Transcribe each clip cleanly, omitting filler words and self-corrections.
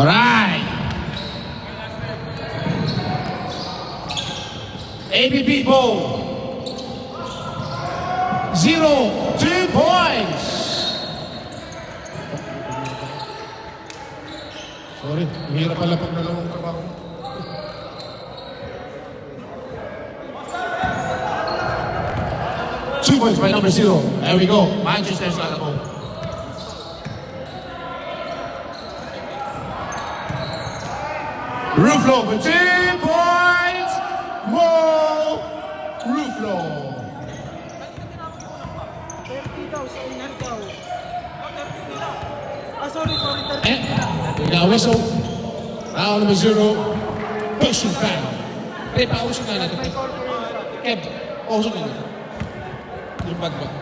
Alright. ABB Bowl. 0, 2 points. Sorry, hirap pala pag dalawang trabaho. Two points by number 0. There we go. Manchester's got the ball. Ruflo for 2 points. Mo Ruflo. 30 daw sa inan daw. 30 nila. Sorry, 30. And we got a whistle. Round number 0. Pushing foul. Hey, pausok na natin. May call ko yun sa Kev, pausok na natin. Yung bagbag.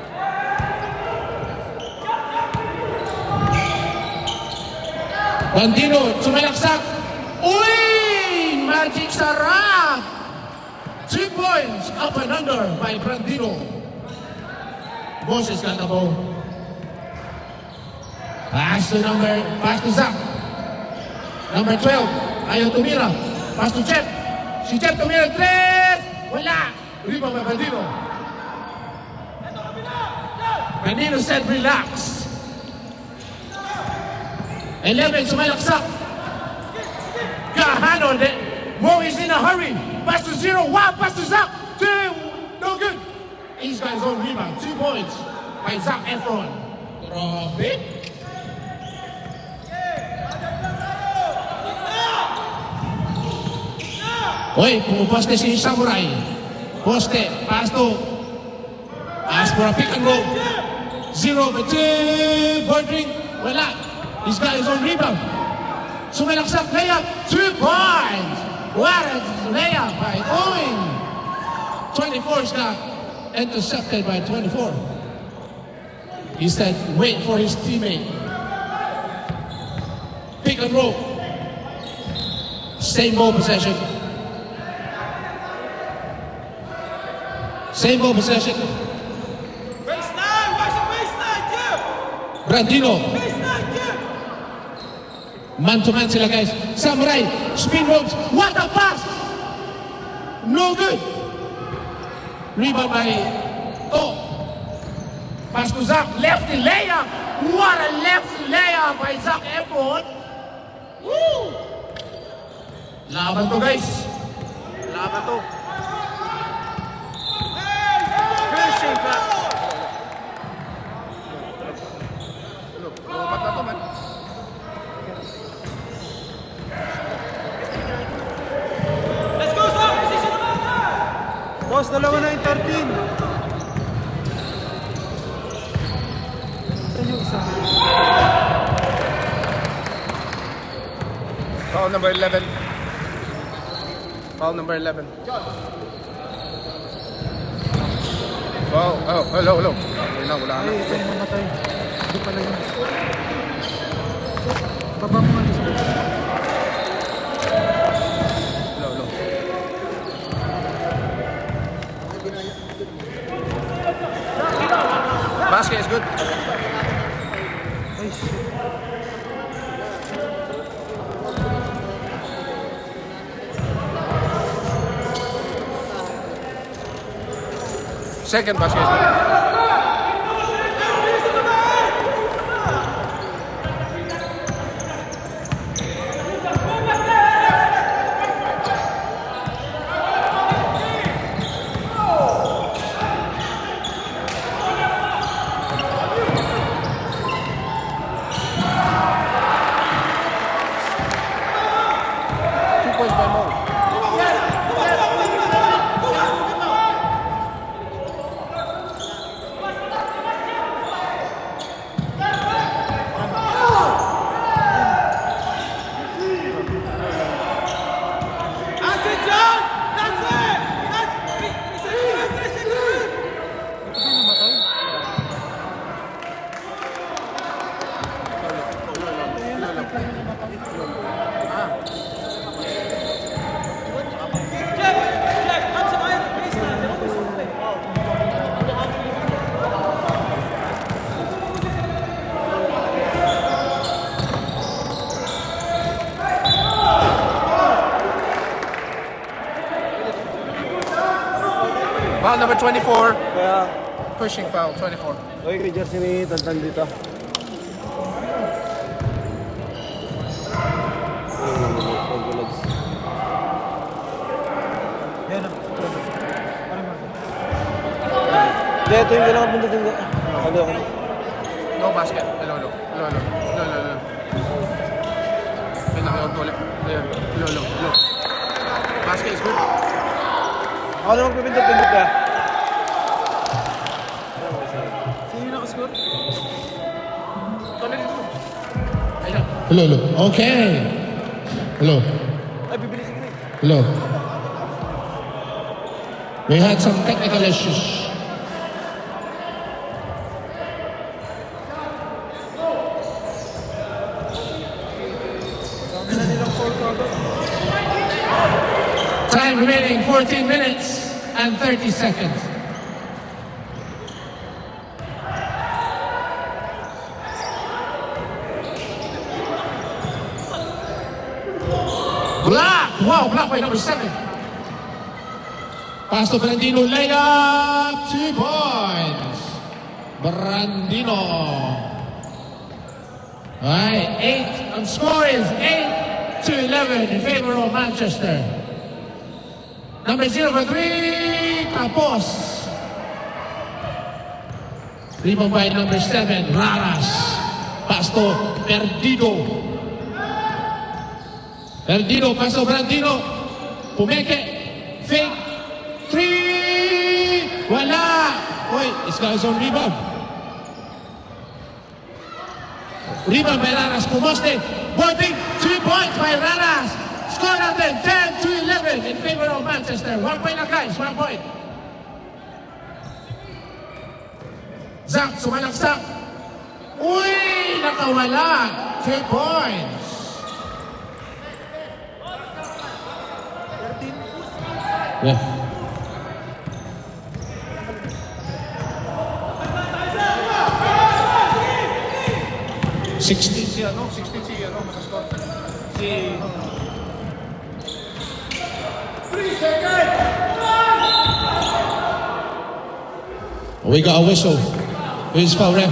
Bandino, sumalaksak. Uy! Magic sarap! 2 points up and under by Brandino. Moses got the ball. Pass to Zach. Number 12, ayaw tumira. Pass to Jeff. Si Jeff tumira 3. Wala. Rebound by Brandino. Brandino said relax. 11, sumalaksak. Got a hand on it. Mo is in a hurry. Pass to 0. Wow, pass to Zach. 2. No good. He's got his own rebound. 2 points by Zach Efron. Grabe. Oy, pumuposte si Samurai. Poste. Pass for a pick and roll. 0 for 2. Bordering. Wala. He's got his own rebound. Sumalaksak layup. 2 points. What a layup by Owen. 24's got intercepted by 24. He said, wait for his teammate. Pick and roll. Same ball possession. Same ball possession. baseline! Where's the baseline, Jeff? Brandino. Baseline, Jeff! Man-to-man sila, guys. Samurai, spin ropes. What a pass! No good. Rebound by To. Pass to Zach. Lefty layup. What a lefty layup by Zach Efron. Woo! Laban to, guys. Laban to. Finishing back. Lupat na to, man. Let's go, Sam! Position naman na! Boss, dalawa na yung 13. Saan yung isa? Foul number 11. Foul number 11. Foul. Oh, hello. Wala na. Ay, ito yung mamatay. Hindi pala yun. Baba mo nga dito. Hello. Basket is good. Ay, shit. Second basket is good. Foul number 24. Kaya, Pushing foul, 24. okay, kay jersey ni Tantan dito. Yan na. Hindi, ito yung kailangan punta din. Nakali ako. No basket. Hello. Pinaka-out ulit. Ayun. Hello. Basket is good. Ako na magpipindot-pindot ka. Sino yung nakascore? Ayun. Hello. Okay. Hello. Ay, bibili sige na. Hello. We had some technical issues. Dami na nilang foul agad. Time remaining 14 minutes and 30 seconds. Block! Wow, block by number 7. Pass to Brandino, layup, 2 points. Brandino. Alright, score is 8-11 in favor of Manchester. Number 0 for 3, Tapos. Rebound by number 7, Raras. Pass to Perdido. Pass to Brandino. Pumeke. Fake. 3. Wala. Wait, this guy's on rebound. Rebound by Raras. Pumoste. Boarding. 2 points by Raras. Score natin 10-11 in favor of Manchester. 1 point lang guys. 1 point. Zach, sumalaksak. Uy, nakawala. 2 points. 13. Yeah. Si 16 masascore. We got a whistle. Who's foul ref?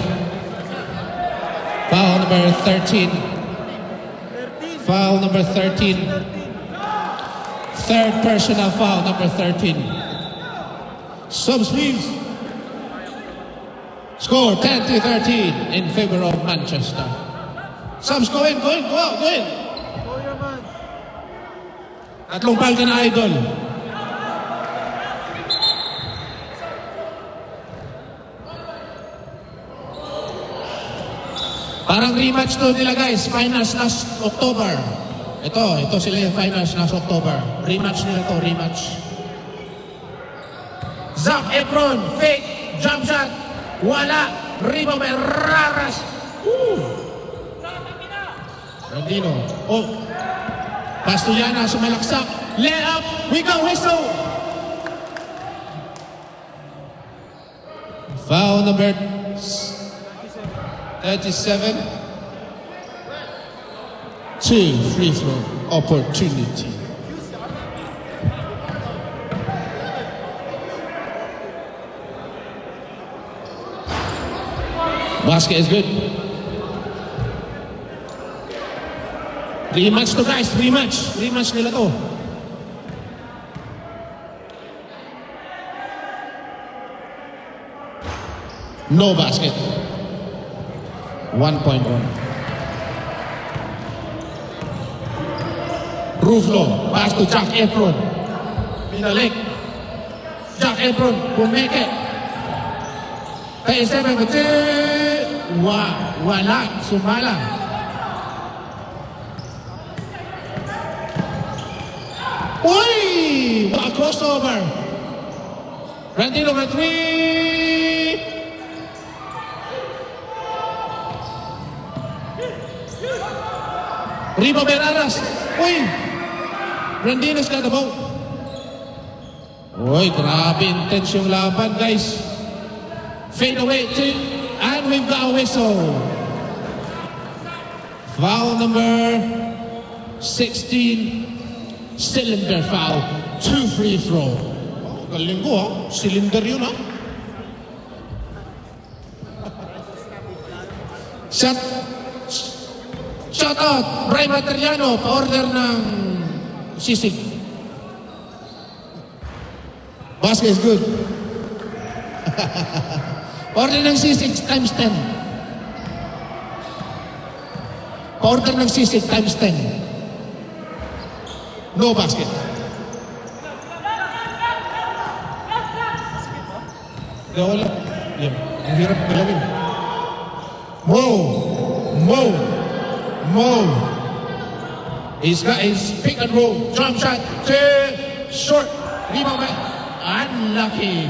Foul number 13. 13. Foul number 13. 13. Third personal foul number 13. Subs please. Score 10-13 in favor of Manchester. Subs, go in. Oh, yaman. Tatlong foul ka na, idol. Parang rematch to nila guys. Finals last October. Ito sila yung finals last October. Rematch nila to, rematch. Zac Efron, fake, jump shot. Wala. Rebound by Raras. Brandino. Oh. Pass to Yana, sumalaksak. Layup. We got whistle. Foul number 37. 2 free throw opportunity. Basket is good. Rematch to guys, rematch nila to. No basket. 1 point run. Ruflo, pass to Jack Efron. Binalik. Jack Efron, pumeke. Kay 7-2. Wala, sumala. Uy! What a crossover. Brandino for 3. Ribo Beraras. Uy! Brandino's got the ball. Uy, grabe intense yung laban, guys. Fade away, and we've got a whistle. Foul number 16. Cylinder foul. 2 free throw. galing ko ha. Cylinder yun ha. Shout out, Bray Materiano, pa-order ng sisig. Basket is good. Pa-order ng sisig times 10. Pa-order ng sisig times 10. No basket. Wala. Yan. Ang hirap galawin. Mo. He's got his pick and roll. Jump shot. Short. Rebound back. Unlucky.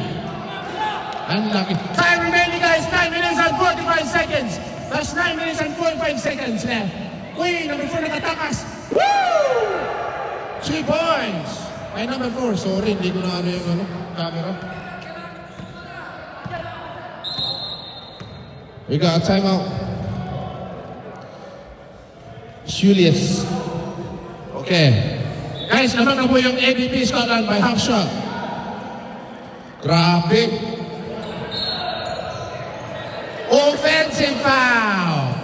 Time remaining, guys. 9 minutes and 45 seconds. That's 9 minutes and 45 seconds left. Uy, number 4 nakatakas. Woo! 3 points. Ay, number 4. Sorry, hindi ko na ano yung camera. We got a timeout. Julius. Okay. Guys, naman na po yung ABP Scotland by half shot. Grabe. Offensive foul.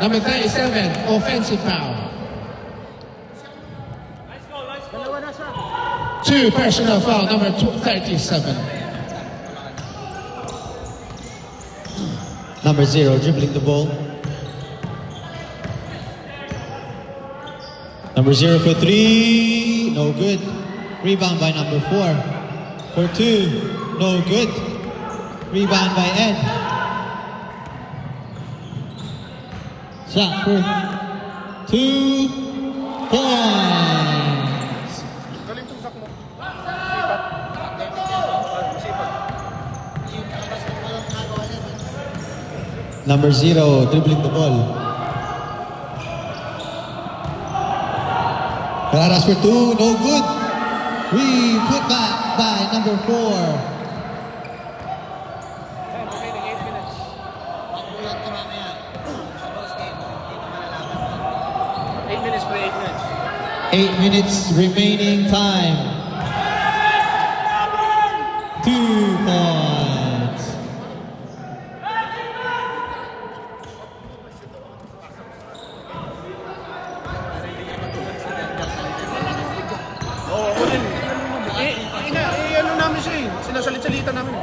Number 37, offensive foul. Dalawa na siya. 2 personal foul, number 37. Number 0 dribbling the ball. Number 0 for 3, no good. Rebound by number 4. For 2, no good. Rebound by Ed. Shot for 2 points. Galing tungsak mo. Number 0 dribbling the ball. Raras for 2, no good. We put back by number 4. Remaining 8 minutes. 8 minutes play, 8 minutes. 8 minutes remaining time. 2 points. Oo, kunin. Ano namin siya eh. Sinasalit-salitan namin.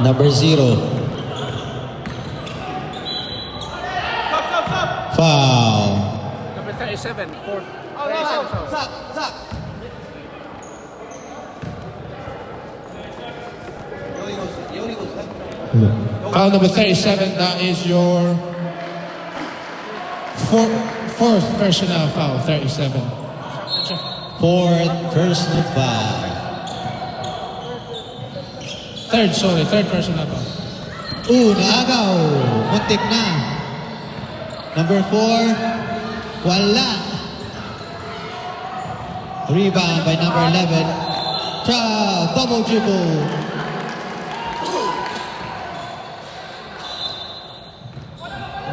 Number 0. Foul. Number 37, 4. 37 fouls. Foul number 37, that is your fourth personal foul, 37. 4th personal foul. Third personal foul. Naagaw. Muntik na. Number 4, wala. Rebound by number 11. Double dribble.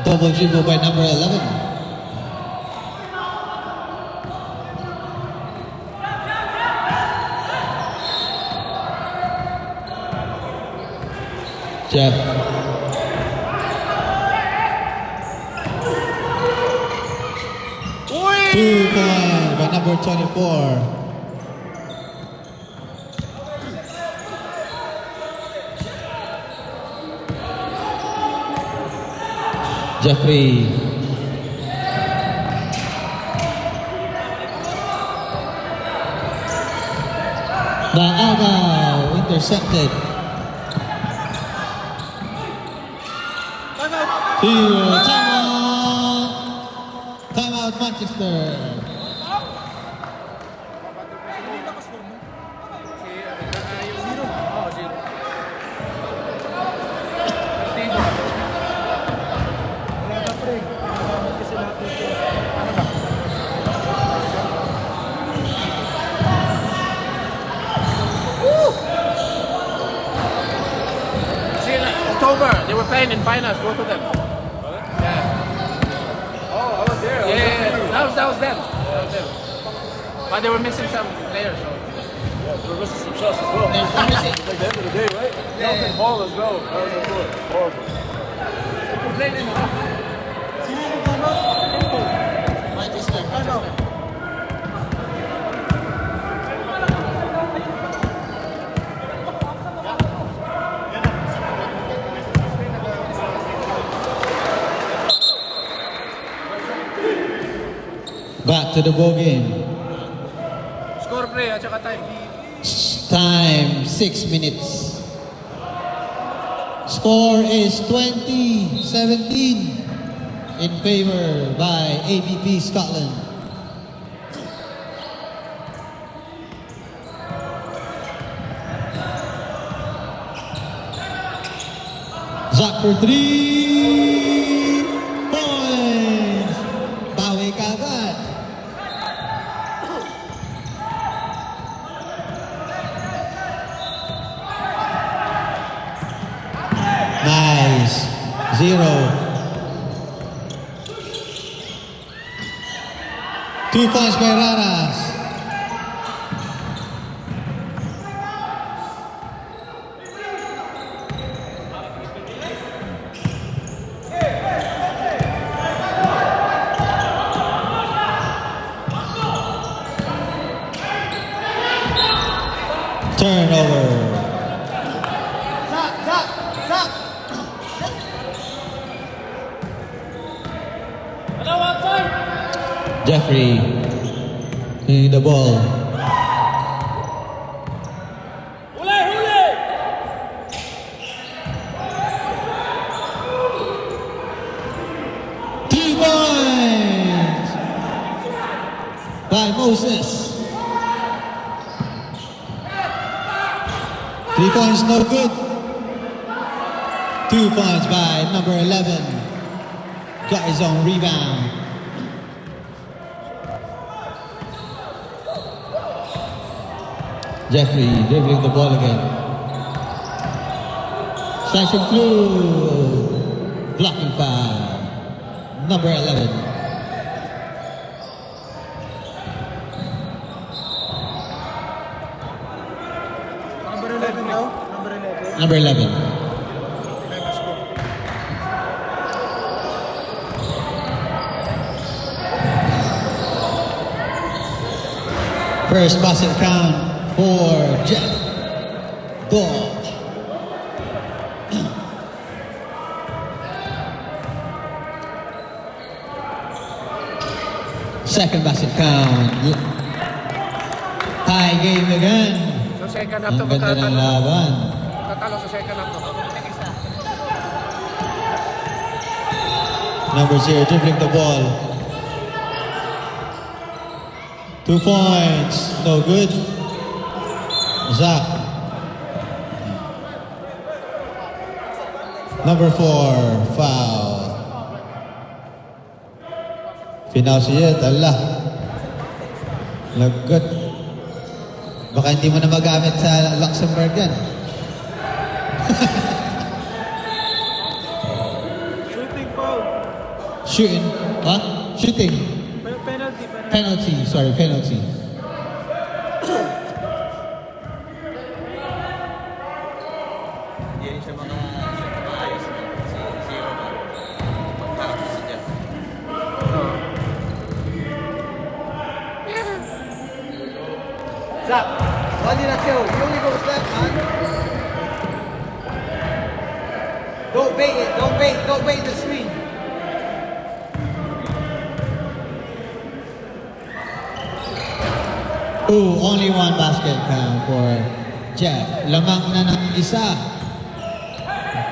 Double dribble by number 11. Jeff. Uy! 2 points by number 24. Jeffrey. Naagaw. Intercepted. Time out Manchester. Zero. Oo, 0. Wala na pre. Kasi natin ito. Ano ba? See, like, October, they were playing in finals, both of them. Yeah. Oh, I was there. Yeah, that was them. But they were missing some players. So. We're missing some shots as well. At the end of the day, right? Jonathan Hall as well. That was good. Horrible. Sino yung nagano? Ano? Back to the ball game. Score play at saka time. Time 6 minutes. Score is 20-17 in favor by ABP Scotland. Zach for 3 points. Bawi kagad. Nice. 0. 2 points by Raras. Turnover. Jeffrey in the ball. Two points by Moses. 3 points no good. 2 points by number 11. Got his own rebound. Jeffrey dribbling the ball again. Slashing through. Blocking foul. Number 11. Number 11 daw? Number 11. Number 11. First basket count for Jeff Dodge. Second basket count. Tie game again. Sa second half Ang to, ganda ng laban. tatalo sa second half to. Number 0 dribbling the ball. 2 points. No good. Zach. Number 4, foul. Final siya, tala. Lagot. Baka hindi mo na magamit sa Luxembourg yan. Shooting foul. Shooting. Huh? Shooting. Penalty. Penalty. Sorry, penalty. Hindi rin siya mga maayos na si Zero ba? Pagharap si Jeff. Zach, one in a kill. You only go left, man. Don't bait it. Don't bait the screen. Ooh, only one basket count for Jeff. Lamang na ng isa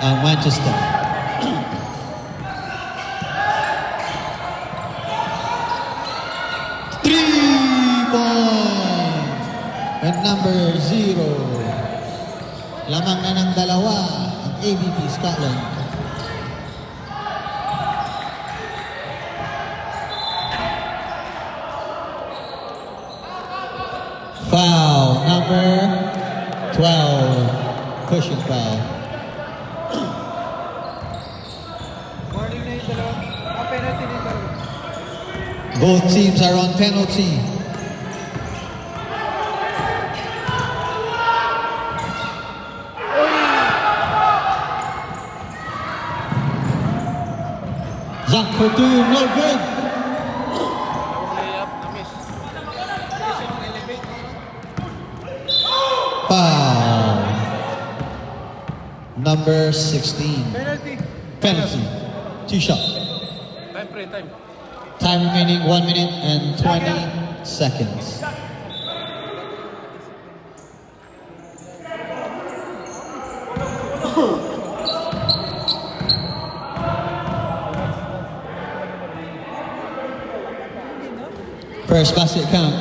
ang Manchester. Three points and number 0. Lamang na ng dalawa ang ABP Scotland. Foul number 12. Pushing foul. Warning na yung dalawa. Penalty na yung dalawa. Both teams are on penalty. for two, no good. Layup, na-miss. Foul. Number 16. Penalty. Penalty. Two shot. Time, pre, time. Time remaining 1 minute and 20 seconds. First basket count.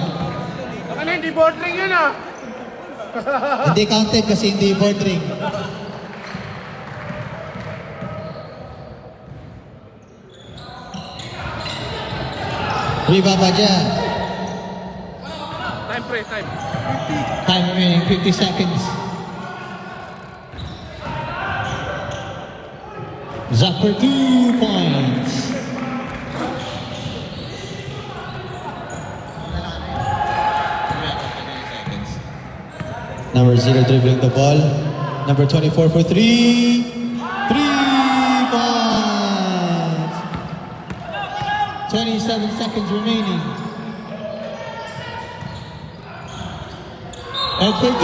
Ano, hindi bordering yun ah. Hindi counted kasi hindi bordering. Rebound by Jan. Time, pre, time. Time remaining 50 seconds. Zach for 2 points. Number 0 dribbling the ball. Number 24 for 3. 3 points. 27 seconds remaining. And for 2.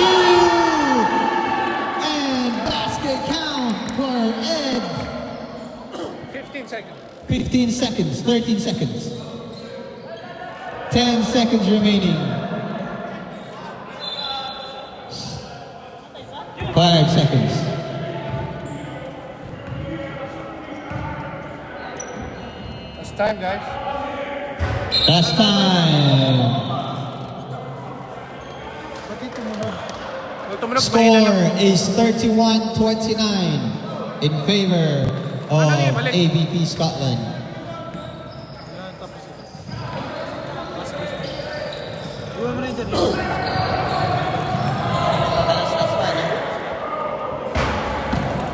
And basket count for Ed. 15 seconds. 15 seconds, 13 seconds. 10 seconds remaining. 5 seconds. That's time, guys. That's time. Tumunog, Score is 31-29 in favor of ABP Scotland. Iwan mo na yun dyan.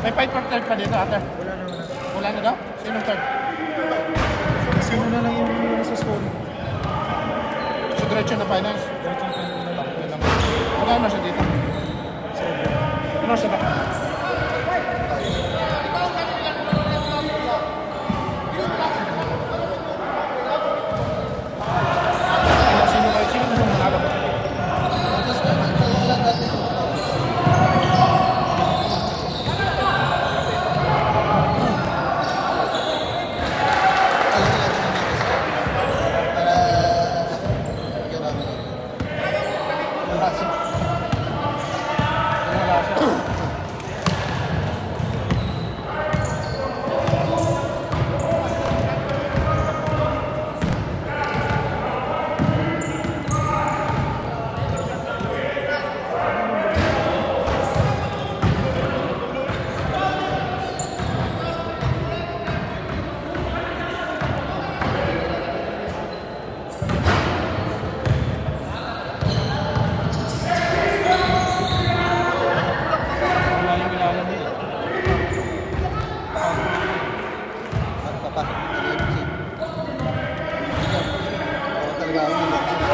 May fight for third pa dito, ate. Wala na. Wala na daw? Sinong third? Sino na lang yung nasa scoring? So, diretso na finals. Diretso na lang. Magkano siya dito? Ano siya ba? Sino na manalo?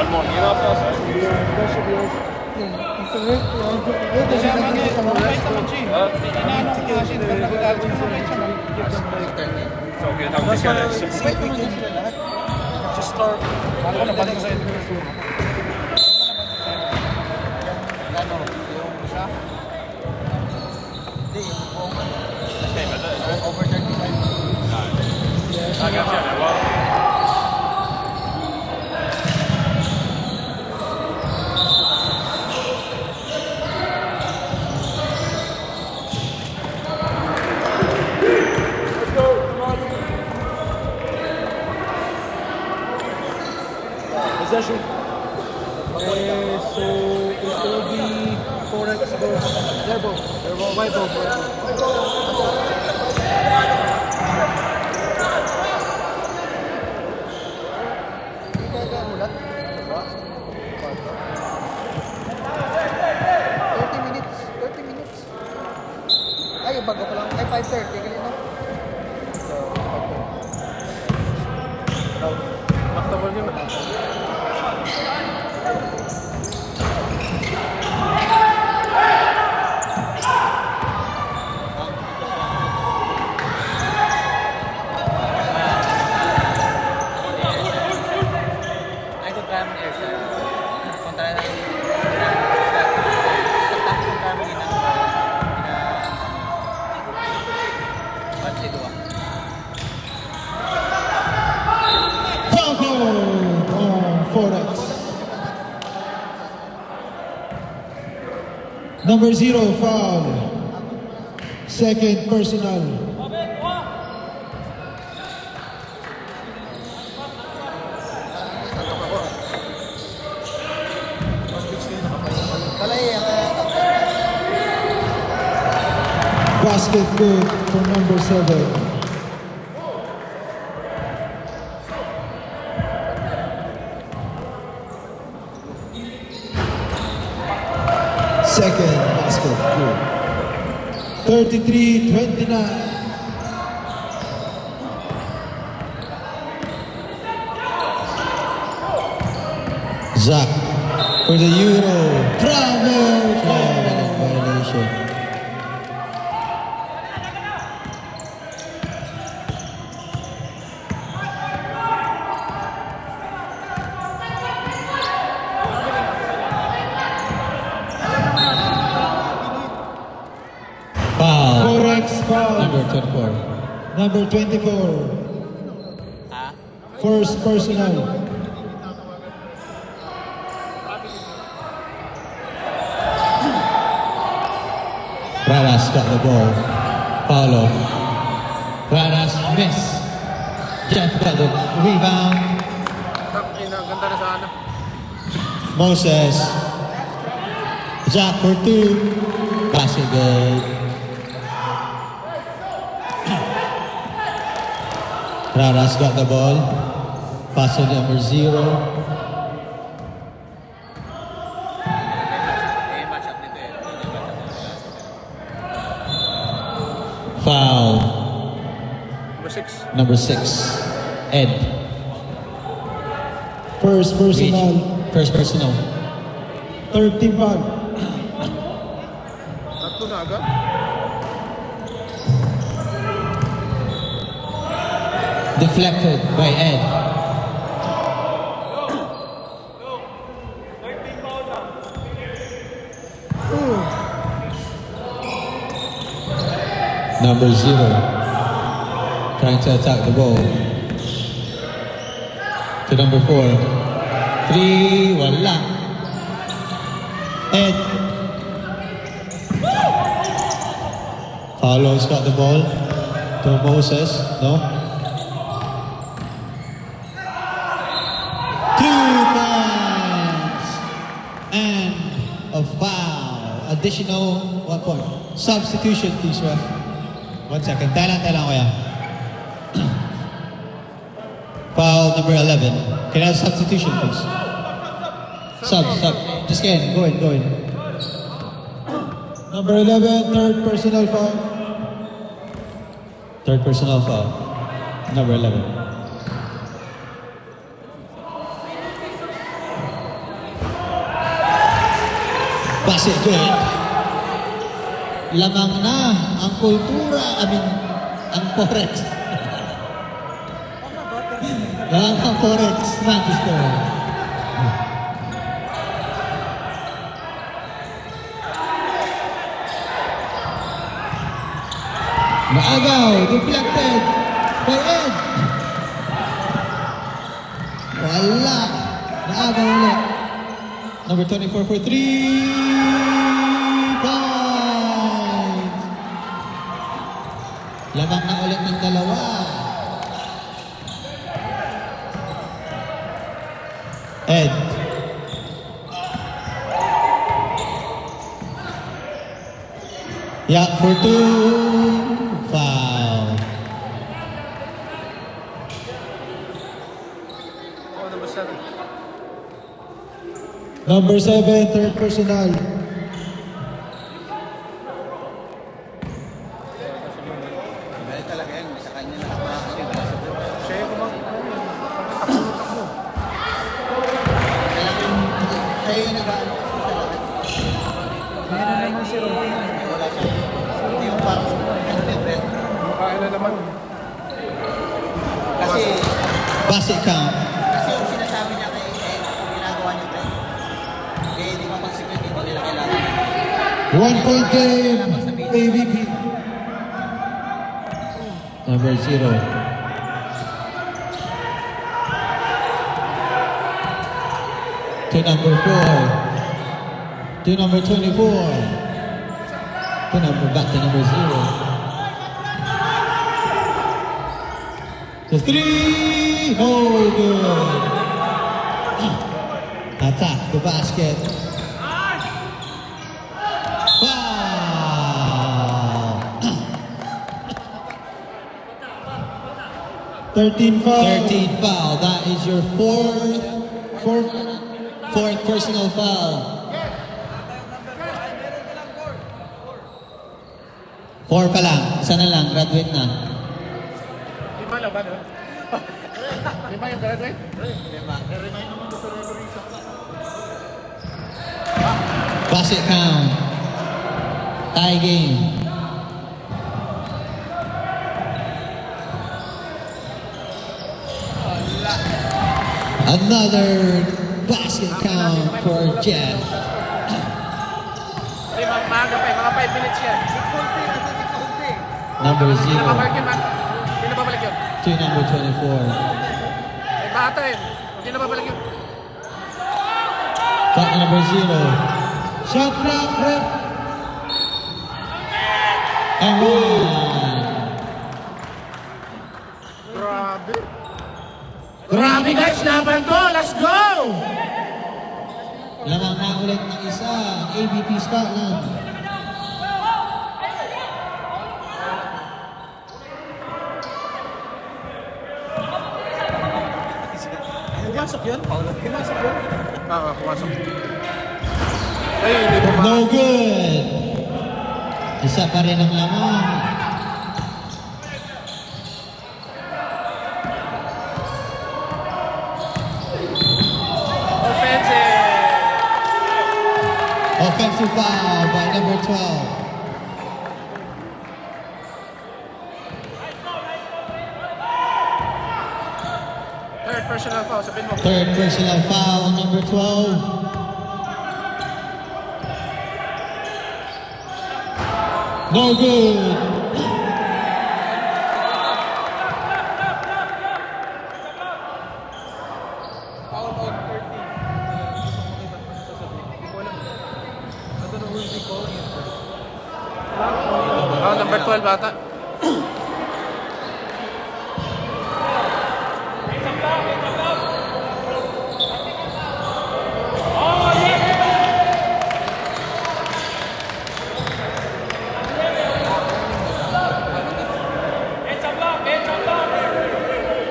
One more. You know, That should be over. That's why see if we can just start. Ano na balik ko sa inyo? Over 35. I got you. Well, Possession. So it will be 4x goals. Their ball. My ball. Ay, bago pa lang. Ay, 5:30. Ganyan na. Maktabol yun. Number 0, foul. Second personal. Kalay, Basket good for number 7. Second basket good. 33-29. Zach for the Euro. Travel violation. Foul. Forex foul. Number 24. Number 24. Ha? First personal. Raras got the ball. Paulo. Raras miss. Jeff got the rebound. Ganda na sana. Moses. Jack for 2. Passing good. Raras got the ball. Pass to number 0. Eh, match up nito eh. Hindi match up nito. Foul. Number 6. Number 6. Ed. First personal. First personal. Third team foul. Tatlo na agad. Deflected by Ed. Number 0 trying to attack the ball. To number 4. 3, wala. Ed. Paulo's got the ball. To Moses. No? 2 points. And a foul. Additional 1 point. Substitution, please, ref. 1 second. Tayo lang kuya. Foul number 11. Can I have substitution, please? Sub. Just go in. Number 11, third personal foul. Third personal foul. Number 11. Basket good. Lamang na ang kultura, ang forex. Lamang ang forex, Manchester. Naagaw, deflected by Ed. Wala. Naagaw ulit. Number 24 for 3 points. Lamang na ulit ng dalawa. Ed. Yeah, for 2. Foul. Oh, number 7. Number 7, third personal. Dahil talaga yan, sa kanya na kasi wala sa buhay. Siya yung takbo. Siya yung nag-ano sa lahat. Meron naman si Roy. Wala siya. Hindi yung parang different. Mukha na naman. Kasi Basket count. yung sinasabi niya kay Ed, ginagawa niya kay kaya hindi mapagsikret, hindi nila kailangan. 1 point game. AVP. Number 0. To number 4. To number 24. Back to number 0. The 3, no good. Attack the basket. Foul. 13 foul. 13 foul. That is your fourth personal foul. 4 pa lang. Isa na lang. Graduate na. Lima lang ba, no? Lima yung graduate? Basket count. Tie game. Another basket count for Jeff. Hindi, maaga pa eh. Mga 5 minutes yan. Number Hindi na 0 babalik yun, man. Hindi na babalik yun. to number 24. Ay, bata yun. Hindi na babalik yun. Shot number 0. Shot clock, ref. And 1. Grabe. Grabe guys, laban to. Let's go! Lamang na ulit ng isa. ABP Scotland. Pumasok yun? Pumasok yun? Oo, pumasok. Ay, hindi pumasok. No good. Isa pa rin ang lamang. Offensive foul by number 12. Third personal foul, sabihin mo. Third personal foul on number 12. No good. Oh, number 12 ata.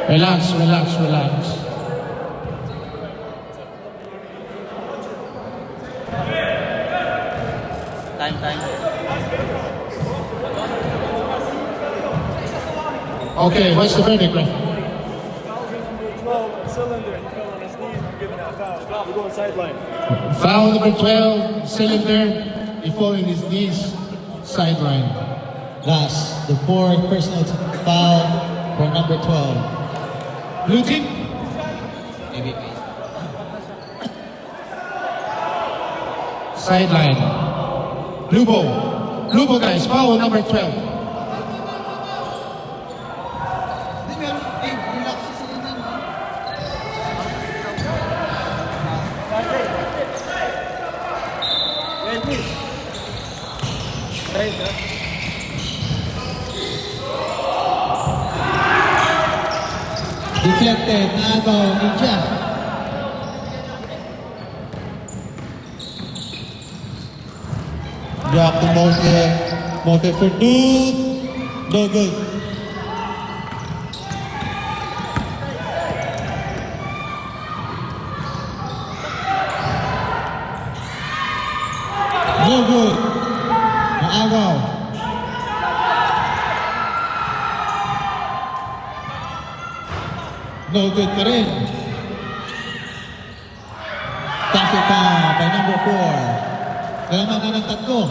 Relax, relax, relax. Time. Okay, what's the verdict, ref? Number 12, Cylinder, he fell on his knees. I'm giving that foul. We're going sideline. Foul number 12, Cylinder. He fall in his knees, sideline. That's the fourth personal foul for number 12. Blue team? ABP. Sideline. Blue ball. Blue ball guys, foul number 12. Deflected. Agaw ni Jeff. Drop to Mofe. Mofe for two. No good. No good. Agaw. No good pa rin. Basket foul by number 4. Kailangan na ng tatlo.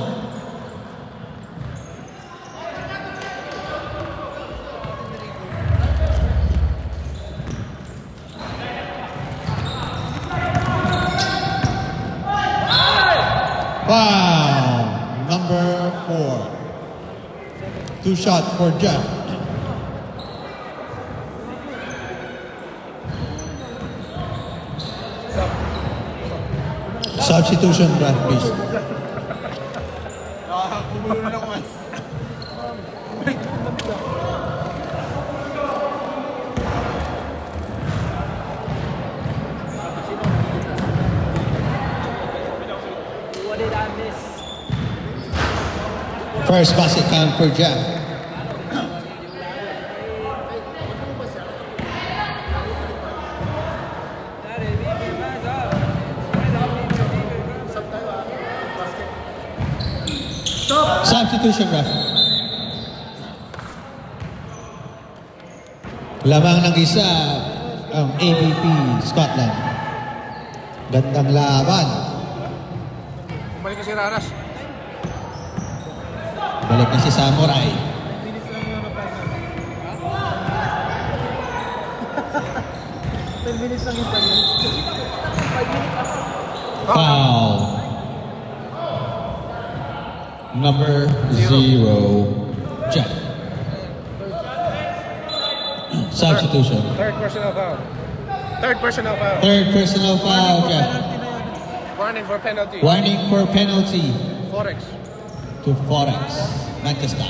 Wow! Number 4. 2 shot for Jeff. Substitution, Brad, please. Bumulo na naman. First basket count for Jeff. Substitution ref. Lamang ng isa ang ABP Scotland. Gandang laban. Bumalik na si Raras. Balik na si Samurai. Minutes lang yung napasok. 10 minutes lang yung tayo. Foul. Number 0, Jeff. Substitution. Third personal foul. Third personal foul. Third personal foul, Jeff. Warning for penalty. Warning for penalty Forex. to Forex, Manchester.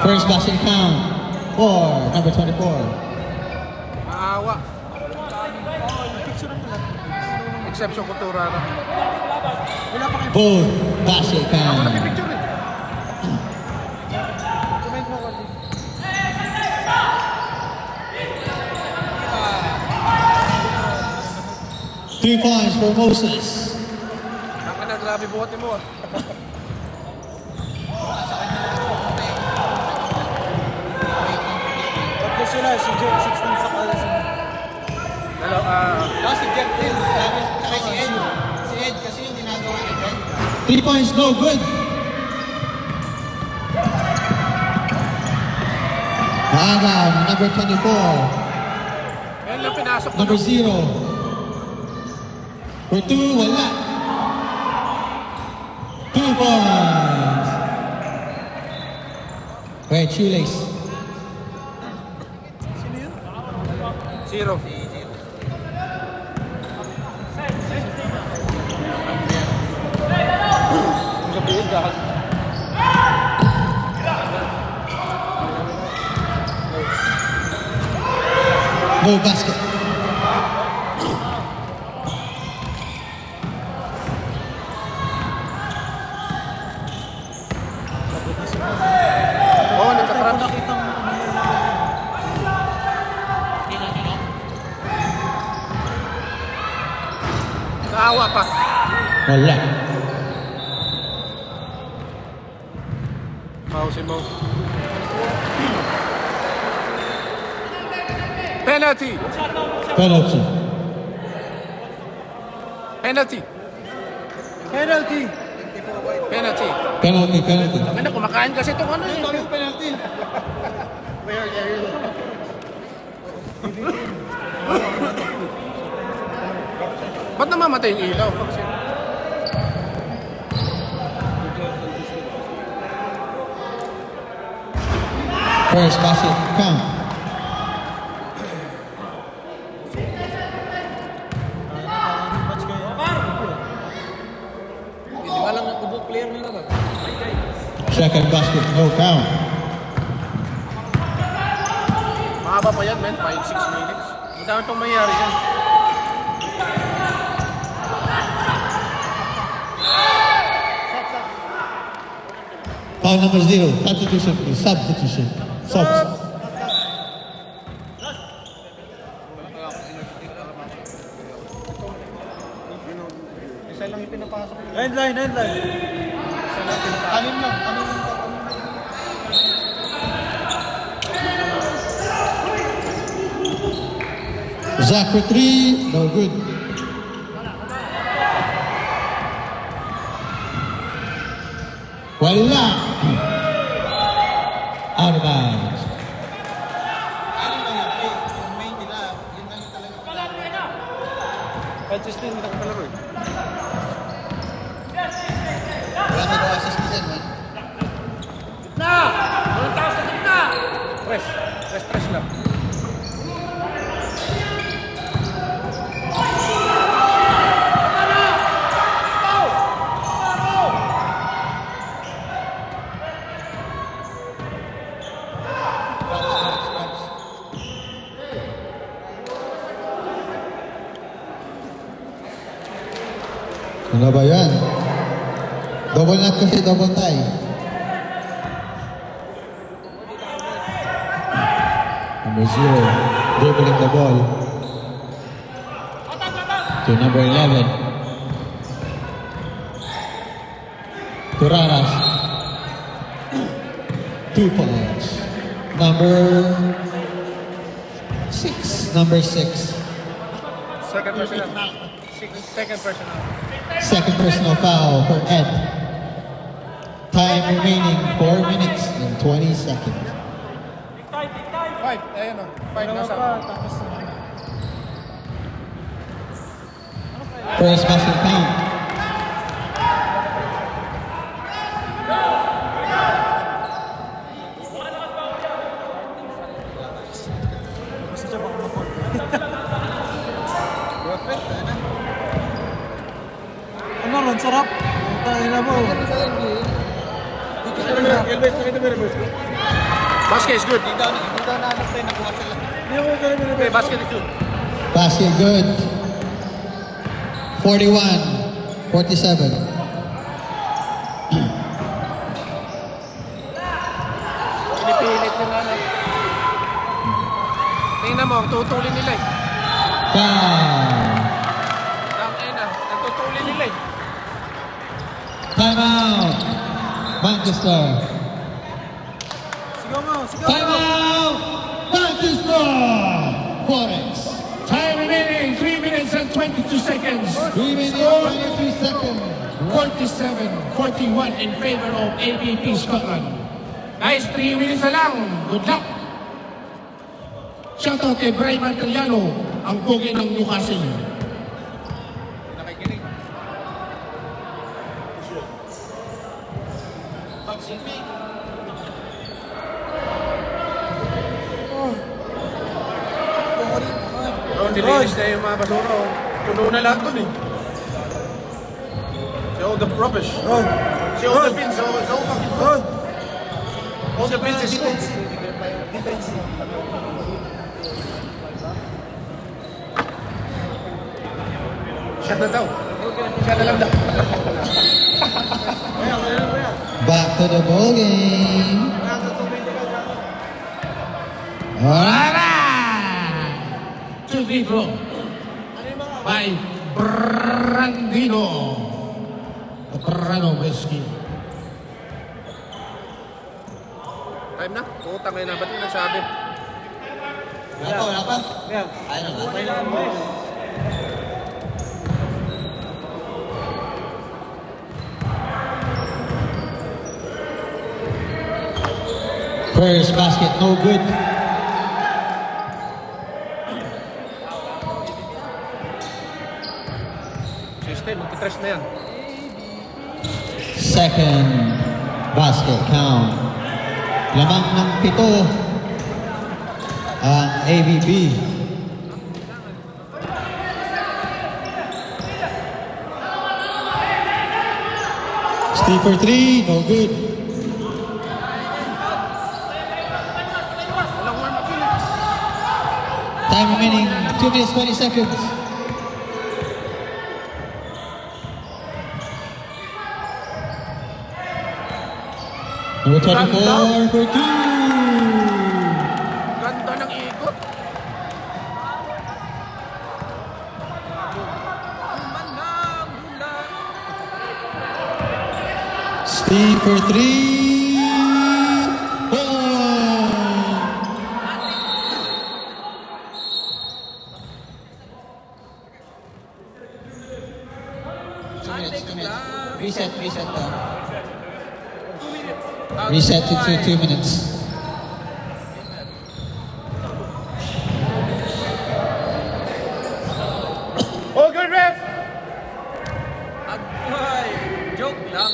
First basket count for number 24. Maawa. Exception kultura na. Both basket Ako count. nagpipicture eh. Comment mo kasi. Three points for Moses. Ang na, grabe buhat mo ah. Tatlo sila, si Jake 16 sa kalas. Si Jeff din. Tsaka si Ed. Si Ed kasi yung ginagawa ni Ed. 3 points, no good. Maagaw, number 24. Yan lang pinasok ko. Number 0. For 2, wala. 2 points. Wait, shoelace. Zero. Sabihin dahil. No basket. Oo, nagka-crunch. Nakita mo Naawa pa. Wala. Pausin mo. Penalty. Penalty. Penalty. penalty. Penalty. Penalty, penalty. Ano, kumakain kasi itong ano eh. Penalty. Ba't namamatay yung ilaw? First basket count. Match kayo. Hindi ba lang kubo player nila ba? Second basket, no count. Mahaba pa yan, man. 5-6 minutes. Madami itong mayayari yan. Foul number 0. Substitution, please. Substitution. Subs. End line. Anim lang. Zach for 3. No good. Wala. Out of bounds. Anim lang yung play. Yung main nila, yun lang yung talaga. Kahit 16, hindi nakakalaro eh. Wala magawa sa season, man. Fresh lang. Ano ba yan? Double knot kasi double tie. Number 0, dribbling the ball. To number 11. To Raras. 2 points. Number 6. Number 6. Second personal. Second personal. Second personal foul for Ed. Time remaining 4 minutes and 20 seconds. 5. Ayan o. 5 Dalawa nasa. pa, tapos First basket count. Kasi siya baka mapag. Ano ron, sarap. Tayo na mo. Basket is good. Dito na ano pre, nakuha sila. Hindi ako ganun Okay, basket is good. Basket good. 41-47. Pinipilit yung ano. Tingnan mo, tutulin nila eh. Foul. Tangin na, natutulin nila eh. Timeout. Manchester. Sigaw mo, sigaw mo. Timeout. Manchester. Forex. Time remaining 3 minutes and 22 seconds. 3 minutes Score 23 seconds. 47-41 in favor of ABP Scotland. Guys, 3 minutes na lang. Good luck. Shoutout kay Brian Martellano, ang pogi ng Newcastle. Nakikinig. Oh, nilinis na yung mga basura. Oh. Tulo na lahat dun eh. See all the rubbish. See all the bins. It's all fucking full. All the bins is full. Shut na daw. Shut na lang daw. Back to the ball game. Alright. To free throw by Brandino Branoveski. Time na. Putang ina, ba't mo nagsabi? Wala pa. Ayun na nga. First basket, no good. System, magtitrash na yan. Second basket count. Lamang ng 7 ang ABP. Steve for 3, no good. Walang warm-up yun eh. Time remaining 2 minutes 20 seconds. Number 24 for 2. Ganda ng ikot. Steve for 3. Reset to. Reset it to 2 minutes. Oh, good ref! Agay! Joke lang.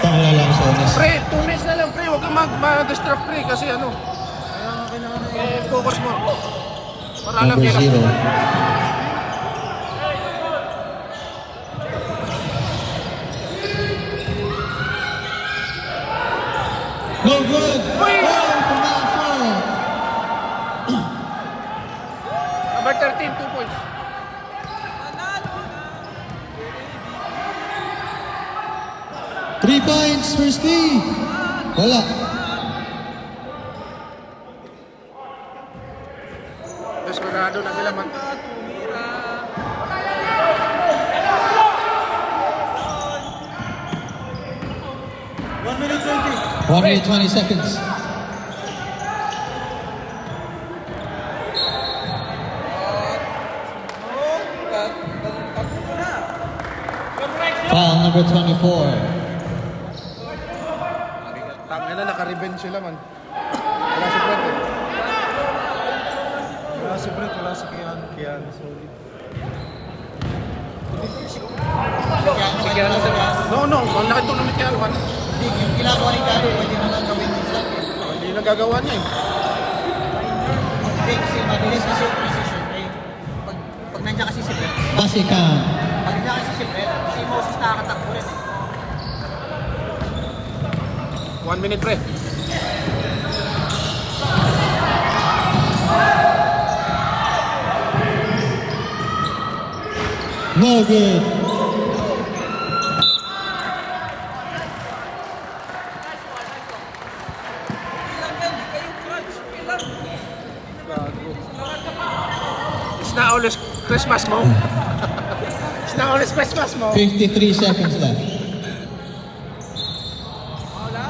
Tangala lang sa oras. Pre, 2 minutes na lang pre. Huwag kang mag-distract pre kasi ano. Focus mo. Para alam Number nila. 0. No good. Uy! Oh, from outside. Number 13, 2 points. Panalo na. 3 points for Steve. Wala. Desperado na sila man. Tumira. 1 minute 20. 1 minute 20 seconds. Foul number 24. Tangin na, naka-revenge sila man. Wala si Brent. Wala si Brett, wala si Kian. Kian, sorry. Sige, ano sa No, ang laki itong namit kaya man. Hindi, yung ginagawa ni Carlo, pwede naman gawin din sa akin. Hindi nagagawa niya eh. Hindi, kasi mabilis kasi yung precision. Eh, pag nandiyan kasi si Brett, Base count. pag nandiyan kasi si Brett, si Moses nakakatakbo rin eh. 1 minute pre. No good. Ilang yan, di kayo crunch. Ilang. It's not always Christmas mo. It's not always Christmas mo. 53 seconds left.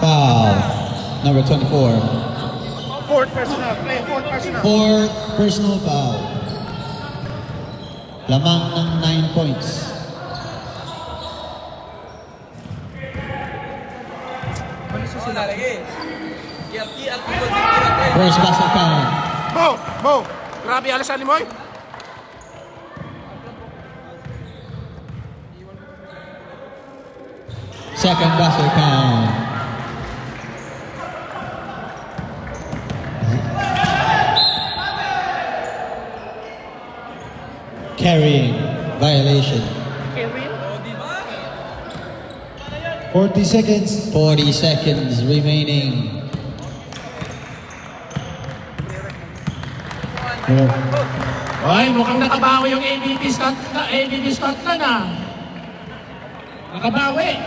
Foul number 24. Fourth personal. Play fourth personal. 4 personal foul. Lamang ng 9 points. Baliso sila. First basket count. Mo. Grabe alasan ni Moy. Second basket count. Carrying violation. 40 seconds. 40 seconds remaining. Ay, mukhang nakabawi yung ABB Scotland ah. Nakabawi.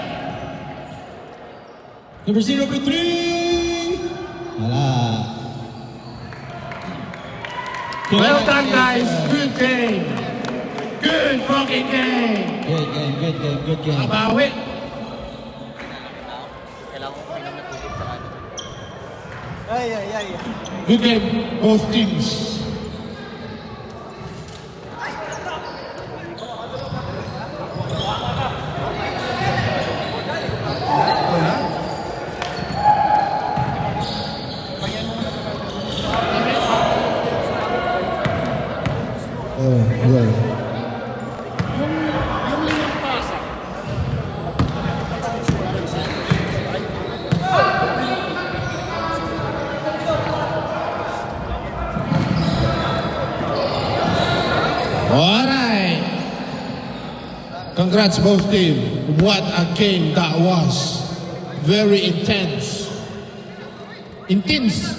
Number 0 for 3. Wala. Well done guys. Good game. Good fucking game. Good game, good game, good game. Nakabawi. Kailangan ko pinang natulog sa ano. Ay. Good game, both teams. Oh, well. Yung limang pasa. Alright. Congrats both team. What a game that was. Very intense. Intense.